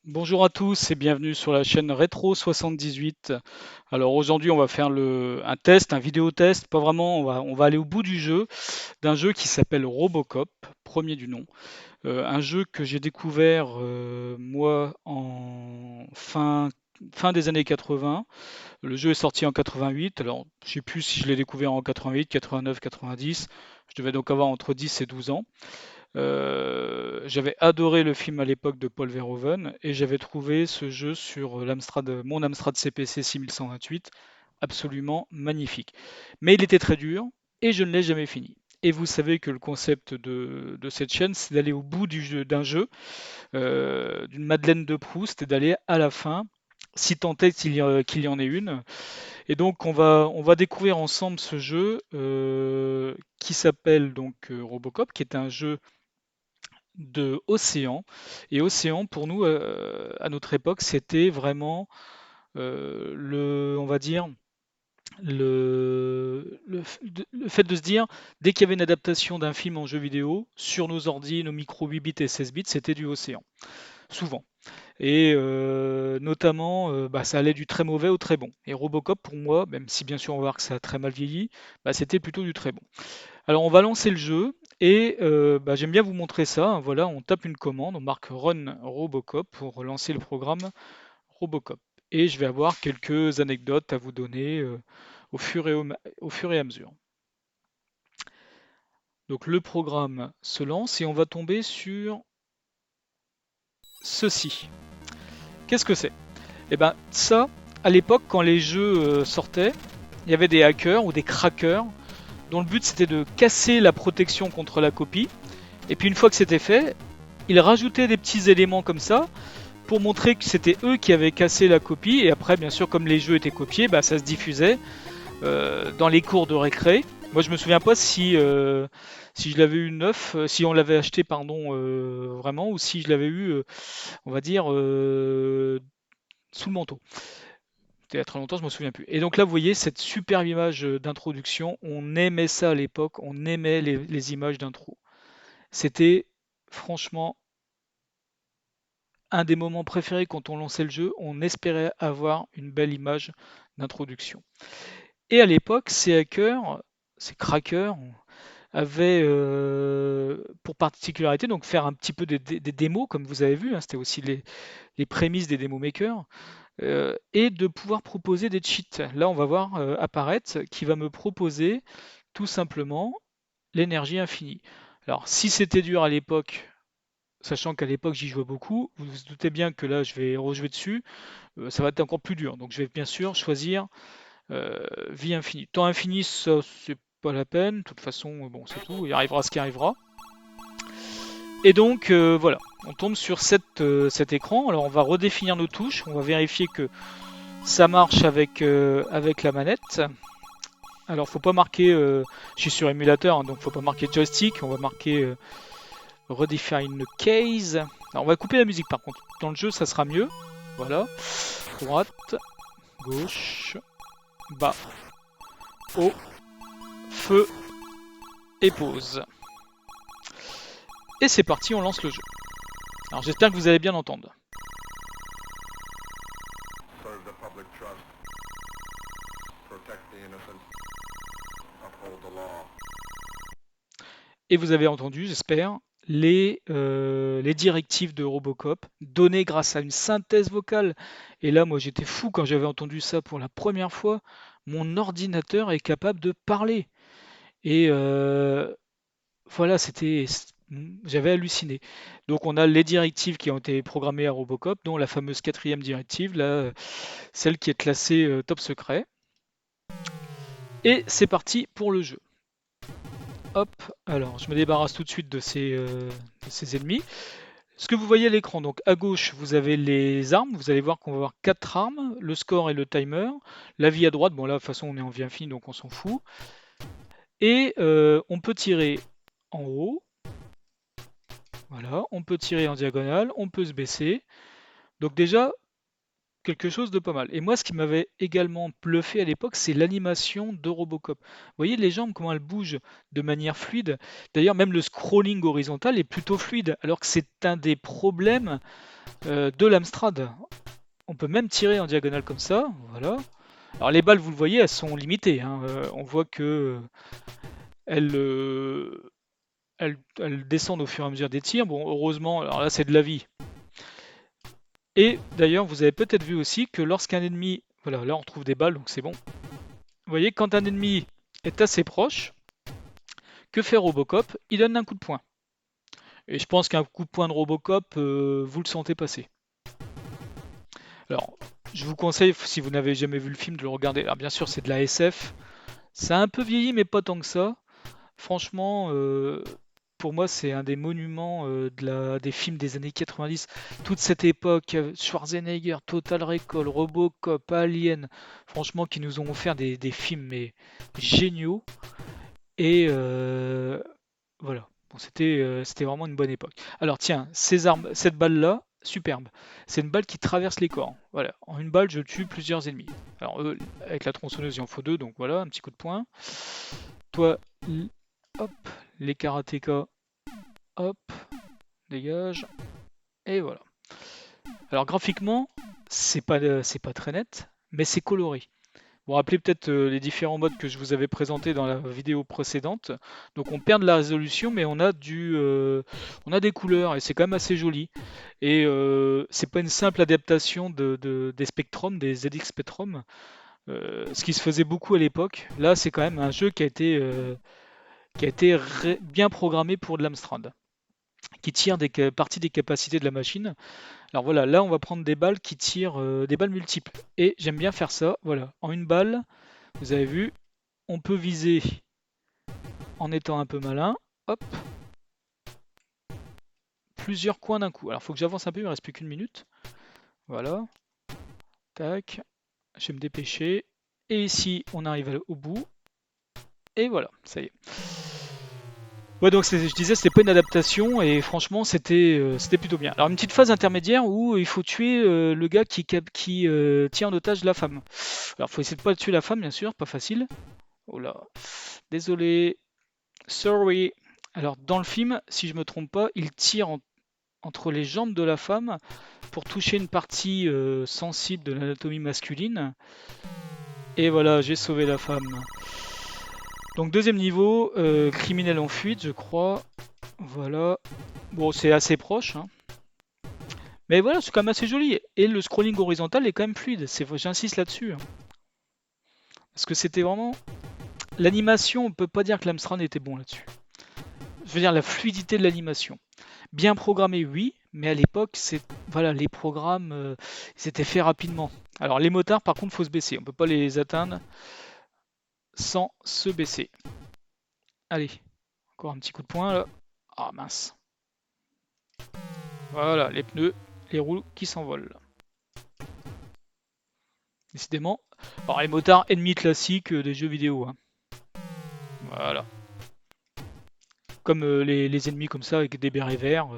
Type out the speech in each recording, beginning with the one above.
Bonjour à tous et bienvenue sur la chaîne Rétro 78. Alors aujourd'hui on va faire un test, un vidéo test, pas vraiment, on va aller au bout du jeu, d'un jeu qui s'appelle Robocop, premier du nom. Un jeu que j'ai découvert moi en fin des années 80. Le jeu est sorti en 88, alors je sais plus si je l'ai découvert en 88, 89, 90. Je devais donc avoir entre 10 et 12 ans. J'avais adoré le film à l'époque de Paul Verhoeven et j'avais trouvé ce jeu sur mon Amstrad CPC 6128 absolument magnifique. Mais il était très dur et je ne l'ai jamais fini. Et vous savez que le concept de cette chaîne, c'est d'aller au bout d'un jeu, d'une Madeleine de Proust, et d'aller à la fin, si tant est qu'il y en ait une. Et donc on va découvrir ensemble ce jeu qui s'appelle donc Robocop, qui est un jeu de Océan. Et Océan, pour nous, à notre époque, c'était vraiment on va dire, le fait de se dire, dès qu'il y avait une adaptation d'un film en jeu vidéo, sur nos ordi, nos micros 8 bits et 16 bits, c'était du Océan, souvent. Et notamment, ça allait du très mauvais au très bon. Et Robocop, pour moi, même si bien sûr on va voir que ça a très mal vieilli, c'était plutôt du très bon. Alors on va lancer le jeu et j'aime bien vous montrer ça, hein. Voilà, on tape une commande, on marque Run Robocop pour lancer le programme Robocop. Et je vais avoir quelques anecdotes à vous donner au fur et à mesure. Donc le programme se lance et on va tomber sur ceci. Qu'est-ce que c'est? Eh ben ça, à l'époque quand les jeux sortaient, il y avait des hackers ou des crackers dont le but c'était de casser la protection contre la copie. Et puis une fois que c'était fait, ils rajoutaient des petits éléments comme ça pour montrer que c'était eux qui avaient cassé la copie. Et après, bien sûr, comme les jeux étaient copiés, ça se diffusait dans les cours de récré. Moi, je me souviens pas si je l'avais eu neuf, si on l'avait acheté, pardon, vraiment, ou si je l'avais eu, on va dire, sous le manteau. C'était il y a très longtemps, je me souviens plus. Et donc là, vous voyez cette superbe image d'introduction. On aimait ça à l'époque, on aimait les images d'intro. C'était franchement un des moments préférés quand on lançait le jeu. On espérait avoir une belle image d'introduction. Et à l'époque, ces hackers, ces crackers, avaient pour particularité donc faire un petit peu des démos, comme vous avez vu, hein, c'était aussi les prémices des démo makers, et de pouvoir proposer des cheats. Là, on va voir apparaître qui va me proposer tout simplement l'énergie infinie. Alors, si c'était dur à l'époque, sachant qu'à l'époque j'y jouais beaucoup, vous vous doutez bien que là je vais rejouer dessus, ça va être encore plus dur. Donc je vais bien sûr choisir vie infinie. Temps infini, ça c'est pas la peine, de toute façon, bon c'est tout, il arrivera ce qui arrivera. Et donc voilà, on tombe sur cet écran. Alors on va redéfinir nos touches, on va vérifier que ça marche avec la manette. Alors faut pas marquer, je suis sur émulateur, hein, donc faut pas marquer joystick, on va marquer redefine case. Alors on va couper la musique par contre. Dans le jeu ça sera mieux. Voilà. Droite, gauche, bas, haut, feu et pause. Et c'est parti, on lance le jeu. Alors j'espère que vous allez bien entendre. Et vous avez entendu, j'espère, les directives de Robocop données grâce à une synthèse vocale. Et là, moi j'étais fou quand j'avais entendu ça pour la première fois. Mon ordinateur est capable de parler. Et voilà, j'avais halluciné. Donc on a les directives qui ont été programmées à Robocop, dont la fameuse quatrième directive, là, celle qui est classée top secret. Et c'est parti pour le jeu. Hop, alors je me débarrasse tout de suite de ces ennemis. Ce que vous voyez à l'écran, donc à gauche, vous avez les armes. Vous allez voir qu'on va avoir 4 armes, le score et le timer. La vie à droite, bon là, de toute façon, on est en vie infinie, donc on s'en fout. Et on peut tirer en haut, voilà, on peut tirer en diagonale, on peut se baisser. Donc déjà, quelque chose de pas mal. Et moi, ce qui m'avait également bluffé à l'époque, c'est l'animation de Robocop. Vous voyez les jambes, comment elles bougent de manière fluide. D'ailleurs, même le scrolling horizontal est plutôt fluide, alors que c'est un des problèmes de l'Amstrad. On peut même tirer en diagonale comme ça, voilà. Alors les balles, vous le voyez, elles sont limitées, hein. On voit que elles, elles descendent au fur et à mesure des tirs. Bon, heureusement, alors là c'est de la vie. Et d'ailleurs, vous avez peut-être vu aussi que lorsqu'un ennemi, voilà, là on trouve des balles, donc c'est bon. Vous voyez, quand un ennemi est assez proche, que fait Robocop? Il donne un coup de poing. Et je pense qu'un coup de poing de Robocop, vous le sentez passer. Alors, je vous conseille, si vous n'avez jamais vu le film, de le regarder. Alors bien sûr, c'est de la SF. Ça a un peu vieilli, mais pas tant que ça. Franchement, pour moi, c'est un des monuments des films des années 90. Toute cette époque, Schwarzenegger, Total Recall, Robocop, Alien, franchement, qui nous ont offert des films mais géniaux. Et voilà. Bon, c'était vraiment une bonne époque. Alors tiens, cette balle-là, superbe. C'est une balle qui traverse les corps. Voilà. En une balle, je tue plusieurs ennemis. Alors avec la tronçonneuse, il en faut deux, donc voilà, un petit coup de poing. Toi, hop, les karatékas, hop, dégage, et voilà. Alors graphiquement, c'est pas très net, mais c'est coloré. Vous vous rappelez peut-être les différents modes que je vous avais présentés dans la vidéo précédente. Donc on perd de la résolution, mais on a des couleurs et c'est quand même assez joli. Et c'est pas une simple adaptation des Spectrum, des ZX Spectrum, ce qui se faisait beaucoup à l'époque. Là, c'est quand même un jeu qui a été bien programmé pour de l'Amstrad, qui tire partie des capacités de la machine. Alors voilà, là on va prendre des balles qui tirent des balles multiples. Et j'aime bien faire ça, voilà. En une balle, vous avez vu, on peut viser en étant un peu malin. Hop, plusieurs coins d'un coup. Alors il faut que j'avance un peu, il me reste plus qu'une minute. Voilà, tac, je vais me dépêcher. Et ici, on arrive au bout. Et voilà, ça y est. Ouais, donc je disais, c'était pas une adaptation et franchement, c'était plutôt bien. Alors, une petite phase intermédiaire où il faut tuer le gars qui tient en otage la femme. Alors, faut essayer de pas tuer la femme, bien sûr, pas facile. Oh là, désolé, sorry. Alors, dans le film, si je me trompe pas, il tire entre les jambes de la femme pour toucher une partie sensible de l'anatomie masculine. Et voilà, j'ai sauvé la femme. Donc deuxième niveau, criminel en fuite, je crois. Voilà. Bon, c'est assez proche, hein. Mais voilà, c'est quand même assez joli. Et le scrolling horizontal est quand même fluide. J'insiste là-dessus, hein. Parce que c'était vraiment... L'animation, on peut pas dire que l'Amstrad était bon là-dessus. Je veux dire, la fluidité de l'animation. Bien programmé, oui, mais à l'époque, voilà, les programmes, ils étaient faits rapidement. Alors les motards, par contre, faut se baisser. On peut pas les atteindre sans se baisser. Allez, encore un petit coup de poing là. Ah mince. Voilà, les pneus, les roues qui s'envolent. Décidément. Alors les motards ennemis classiques des jeux vidéo, hein. Voilà. Comme les ennemis comme ça avec des bérets verts,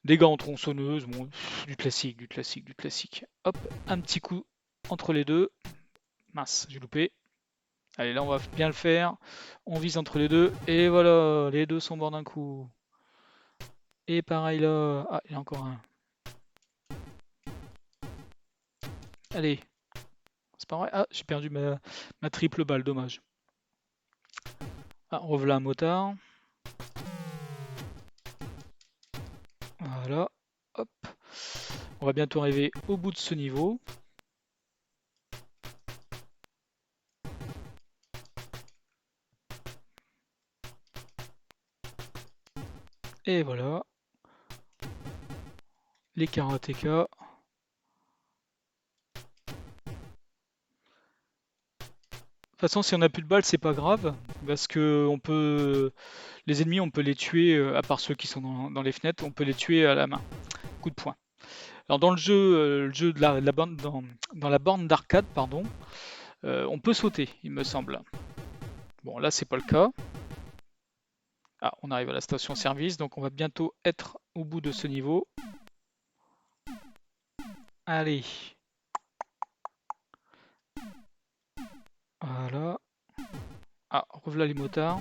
des gants en tronçonneuse, bon, du classique, du classique, du classique. Hop, un petit coup entre les deux. Mince, j'ai loupé. Allez, là on va bien le faire. On vise entre les deux. Et voilà, les deux sont morts d'un coup. Et pareil là. Ah, il y a encore un. Allez. C'est pas vrai. Ah, j'ai perdu ma triple balle, dommage. Ah, revoilà un motard. Voilà. Hop. On va bientôt arriver au bout de ce niveau. Et voilà. Les karatékas. De toute façon, si on n'a plus de balles, c'est pas grave, parce que les ennemis, on peut les tuer, à part ceux qui sont dans les fenêtres, on peut les tuer à la main, coup de poing. Alors dans le jeu de la borne, dans la borne d'arcade, pardon, on peut sauter, il me semble. Bon, là, c'est pas le cas. Ah, on arrive à la station-service, donc on va bientôt être au bout de ce niveau. Allez, voilà. Ah, revoilà les motards.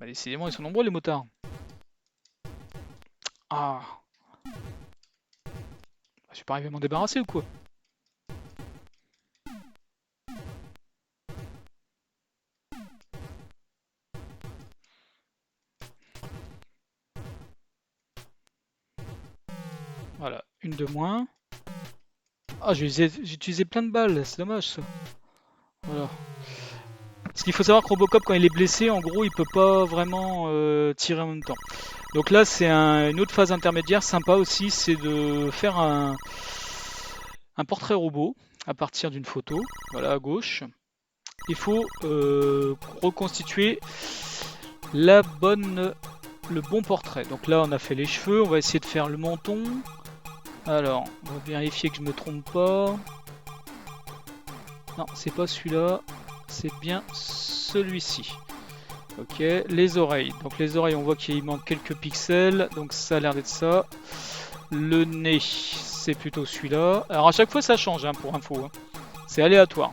Bah, décidément, ils sont nombreux les motards. Ah, je suis pas arrivé à m'en débarrasser ou quoi? Voilà, une de moins. Ah, j'ai utilisé plein de balles, c'est dommage ça. Voilà. Parce qu'il faut savoir que Robocop, quand il est blessé, en gros, il peut pas vraiment tirer en même temps. Donc là, c'est une autre phase intermédiaire sympa aussi, c'est de faire un portrait robot à partir d'une photo, voilà à gauche. Il faut reconstituer le bon portrait. Donc là, on a fait les cheveux, on va essayer de faire le menton. Alors, on va vérifier que je me trompe pas. Non, c'est pas celui-là, c'est bien celui-ci. Ok, les oreilles. Donc les oreilles, on voit qu'il manque quelques pixels, donc ça a l'air d'être ça. Le nez, c'est plutôt celui-là. Alors à chaque fois, ça change, hein, pour info, hein. C'est aléatoire.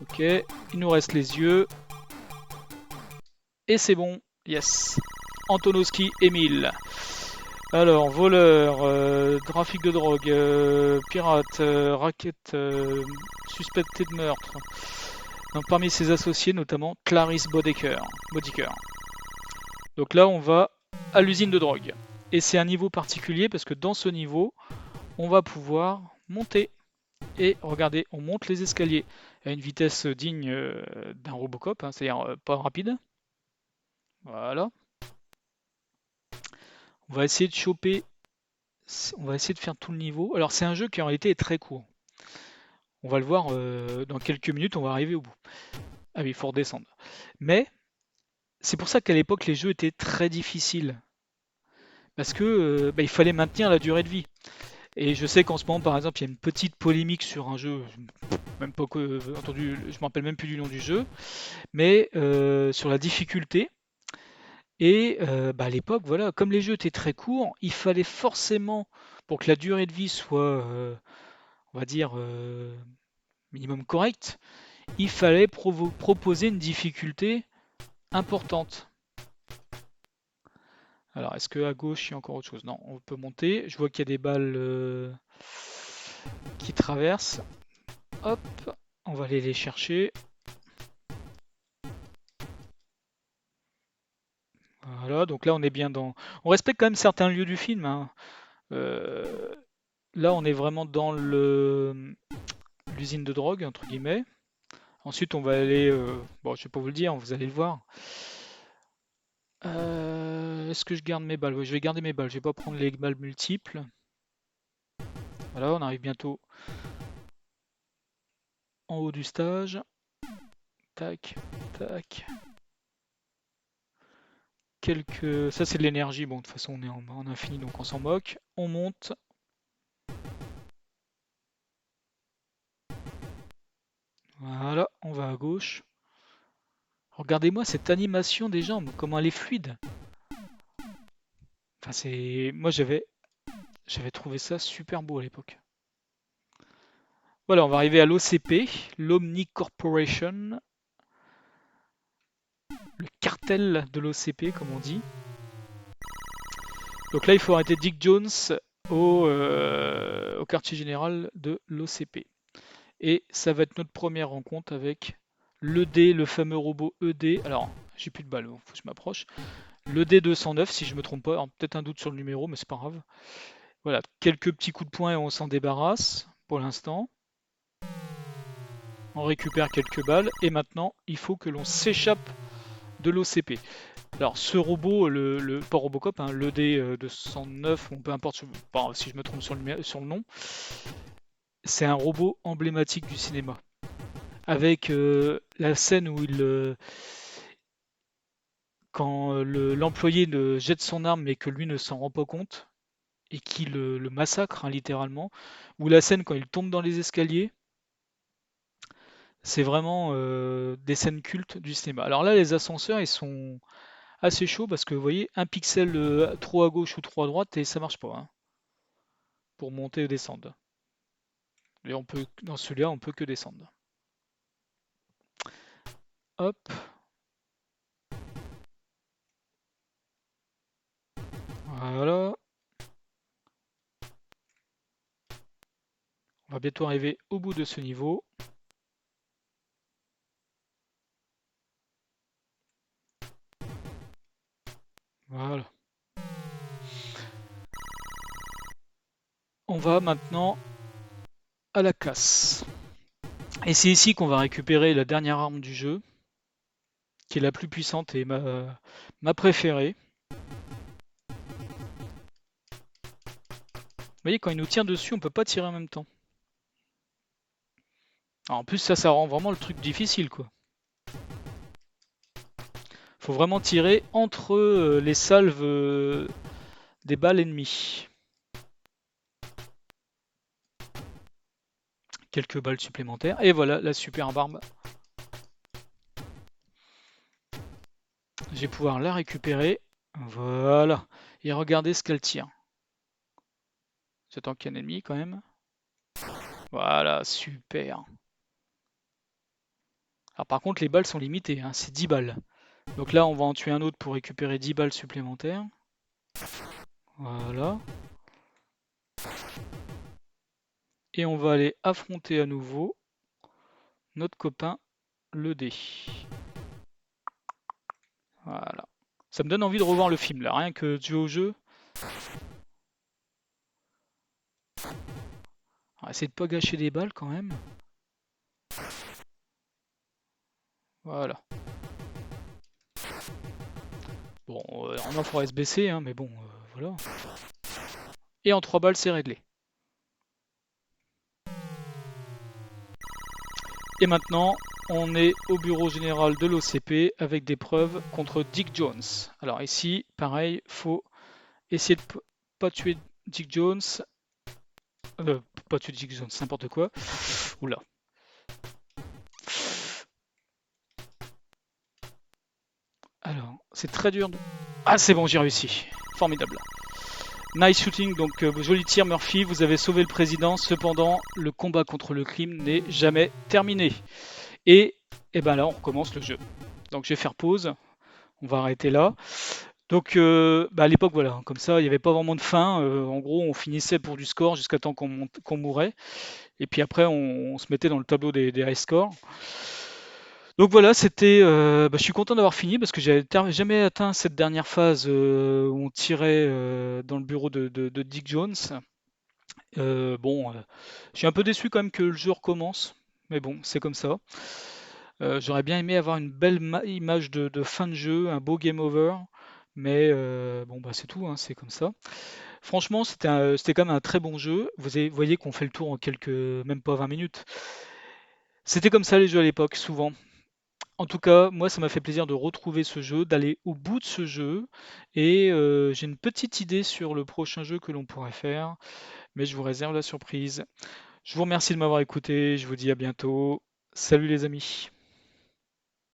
Ok, il nous reste les yeux. Et c'est bon, yes. Antonowski Emile. Alors, voleur, trafic de drogue, pirate, racket, suspecté de meurtre. Donc, parmi ses associés, notamment Clarice Bodecker. Donc là, on va à l'usine de drogue. Et c'est un niveau particulier parce que dans ce niveau, on va pouvoir monter. Et regardez, on monte les escaliers à une vitesse digne d'un Robocop, hein, c'est-à-dire pas rapide. Voilà. On va essayer de choper, on va essayer de faire tout le niveau. Alors c'est un jeu qui en réalité est très court. On va le voir dans quelques minutes, on va arriver au bout. Ah oui, il faut redescendre. Mais c'est pour ça qu'à l'époque les jeux étaient très difficiles. Parce que bah, il fallait maintenir la durée de vie. Et je sais qu'en ce moment, par exemple, il y a une petite polémique sur un jeu, même pas que, entendu, je me rappelle même plus du nom du jeu, mais sur la difficulté. Et bah, à l'époque, voilà, comme les jeux étaient très courts, il fallait forcément, pour que la durée de vie soit, on va dire, minimum correcte, il fallait proposer une difficulté importante. Alors, est-ce que à gauche, il y a encore autre chose? Non, on peut monter. Je vois qu'il y a des balles qui traversent. Hop, on va aller les chercher. Voilà, donc là on est bien dans... On respecte quand même certains lieux du film, hein. Euh, Là on est vraiment dans l'usine de drogue, entre guillemets. Ensuite on va aller... Bon, je vais pas vous le dire, vous allez le voir. Est-ce que je garde mes balles? Oui, je vais garder mes balles, je vais pas prendre les balles multiples. Voilà, on arrive bientôt en haut du stage. Tac, tac. Ça c'est de l'énergie, bon de toute façon on est en infini donc on s'en moque. On monte. Voilà, on va à gauche. Regardez-moi cette animation des jambes, comment elle est fluide. Enfin, moi j'avais trouvé ça super beau à l'époque. Voilà, on va arriver à l'OCP, l'Omni Corporation, le cartel de l'OCP comme on dit. Donc là, il faut arrêter Dick Jones au quartier général de l'OCP. Et ça va être notre première rencontre avec l'ED, le fameux robot ED. Alors, j'ai plus de balles, faut que je m'approche. Le D209, si je me trompe pas. Alors, peut-être un doute sur le numéro, mais c'est pas grave. Voilà, quelques petits coups de poing et on s'en débarrasse pour l'instant. On récupère quelques balles et maintenant il faut que l'on s'échappe de l'OCP. Alors ce robot, pas Robocop, hein, le D209, ou peu importe si je me trompe sur le nom, c'est un robot emblématique du cinéma. Avec la scène où quand l'employé jette son arme mais que lui ne s'en rend pas compte et qui le massacre, hein, littéralement, ou la scène quand il tombe dans les escaliers. C'est vraiment des scènes cultes du cinéma. Alors là, les ascenseurs, ils sont assez chaud parce que vous voyez, un pixel trop à gauche ou trop à droite et ça marche pas hein, pour monter ou descendre. Et on peut, dans celui-là, on peut que descendre. Hop, voilà. On va bientôt arriver au bout de ce niveau. Voilà. On va maintenant à la casse. Et c'est ici qu'on va récupérer la dernière arme du jeu, qui est la plus puissante et ma préférée. Vous voyez, quand il nous tire dessus, on peut pas tirer en même temps. Alors, en plus, ça rend vraiment le truc difficile, quoi. Faut vraiment tirer entre les salves des balles ennemies. Quelques balles supplémentaires. Et voilà, la super barbe. Je vais pouvoir la récupérer. Voilà. Et regardez ce qu'elle tire. J'attends qu'il y ait un ennemi quand même. Voilà, super. Alors par contre, les balles sont limitées, hein, c'est 10 balles. Donc là, on va en tuer un autre pour récupérer 10 balles supplémentaires. Voilà. Et on va aller affronter à nouveau notre copain le dé. Voilà. Ça me donne envie de revoir le film là, rien que de jouer au jeu. Alors, essayez de pas gâcher des balles quand même. Voilà. Bon, normalement, il faudrait se baisser, hein, mais bon, voilà. Et en 3 balles, c'est réglé. Et maintenant, on est au bureau général de l'OCP avec des preuves contre Dick Jones. Alors ici, pareil, faut essayer de pas tuer Dick Jones. Euh, pas tuer Dick Jones, n'importe quoi. Oula. Alors, c'est très dur. Ah, c'est bon, j'ai réussi. Formidable. Nice shooting, donc joli tir Murphy, vous avez sauvé le président, cependant le combat contre le crime n'est jamais terminé. Et ben là on recommence le jeu. Donc je vais faire pause, on va arrêter là. Donc à l'époque voilà, comme ça il n'y avait pas vraiment de fin, en gros on finissait pour du score jusqu'à temps qu'on mourait, et puis après on se mettait dans le tableau des high scores. Donc voilà, c'était. Je suis content d'avoir fini parce que j'avais jamais atteint cette dernière phase où on tirait dans le bureau de Dick Jones. Bon, je suis un peu déçu quand même que le jeu recommence, mais bon, c'est comme ça. J'aurais bien aimé avoir une belle image de fin de jeu, un beau game over, mais bon, bah c'est tout, hein, c'est comme ça. Franchement, c'était quand même un très bon jeu. Voyez qu'on fait le tour en même pas 20 minutes. C'était comme ça les jeux à l'époque, souvent. En tout cas, moi, ça m'a fait plaisir de retrouver ce jeu, d'aller au bout de ce jeu, et j'ai une petite idée sur le prochain jeu que l'on pourrait faire, mais je vous réserve la surprise. Je vous remercie de m'avoir écouté, je vous dis à bientôt. Salut les amis.